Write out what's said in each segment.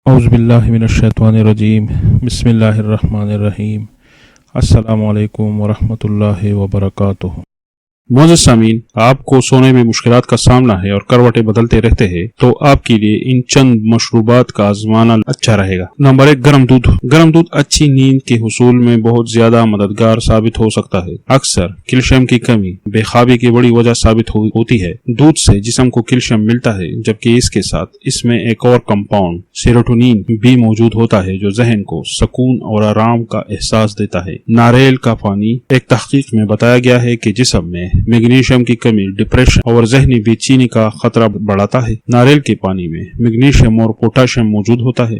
اعوذ باللہ من الشیطان الرجیم بسم اللہ الرحمن الرحیم السلام علیکم ورحمۃ اللہ وبرکاتہ۔ معزز سامعین، آپ کو سونے میں مشکلات کا سامنا ہے اور کروٹیں بدلتے رہتے ہیں تو آپ کے لیے ان چند مشروبات کا آزمانا اچھا رہے گا۔ نمبر 1، گرم دودھ۔ گرم دودھ اچھی نیند کے حصول میں بہت زیادہ مددگار ثابت ہو سکتا ہے۔ اکثر کیلشیم کی کمی بے خوابی کی بڑی وجہ ثابت ہوتی ہے۔ دودھ سے جسم کو کیلشیم ملتا ہے، جبکہ اس کے ساتھ اس میں ایک اور کمپاؤنڈ سیروٹونین بھی موجود ہوتا ہے جو ذہن کو سکون اور آرام کا احساس دیتا ہے۔ ناریل کا پانی۔ ایک تحقیق میں بتایا گیا ہے کہ جسم میں میگنیشیم کی کمی ڈپریشن اور ذہنی بے چینی کا خطرہ بڑھاتا ہے۔ ناریل کے پانی میں میگنیشیم اور پوٹاشیم موجود ہوتا ہے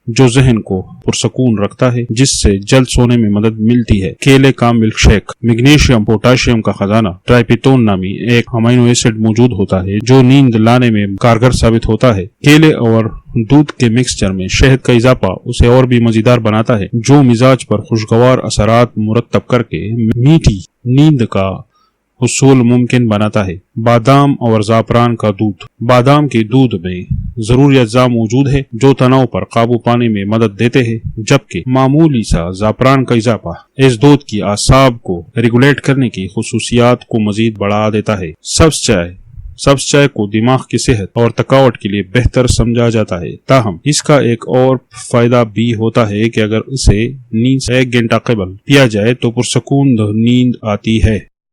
جو ذہن کو پرسکون رکھتا ہے، جس سے جلد سونے میں مدد ملتی ہے۔ کیلے کا ملک شیک۔ میگنیشیم پوٹاشیم کا خزانہ ٹرائپٹون نامی ایک امینو ایسڈ موجود ہوتا ہے جو نیند لانے میں کارگر ثابت ہوتا ہے۔ کیلے اور دودھ کے مکسچر میں شہد کا اضافہ اسے اور بھی مزیدار بناتا ہے، جو مزاج پر خوشگوار اثرات مرتب کر کے میٹھی نیند کا حصول ممکن بناتا ہے۔ بادام اور زعفران کا دودھ۔ بادام کے دودھ میں ضروری اجزاء موجود ہے جو تناؤ پر قابو پانے میں مدد دیتے ہیں، جبکہ معمولی سا زعفران کا اضافہ اس دودھ کی اعصاب کو ریگولیٹ کرنے کی خصوصیات کو مزید بڑھا دیتا ہے۔ سبز چائے کو دماغ کی صحت اور تھکاوٹ کے لیے بہتر سمجھا جاتا ہے، تاہم اس کا ایک اور فائدہ بھی ہوتا ہے کہ اگر اسے نیند سے 1 گھنٹہ قبل پیا جائے تو پرسکون نیند آتی ہے۔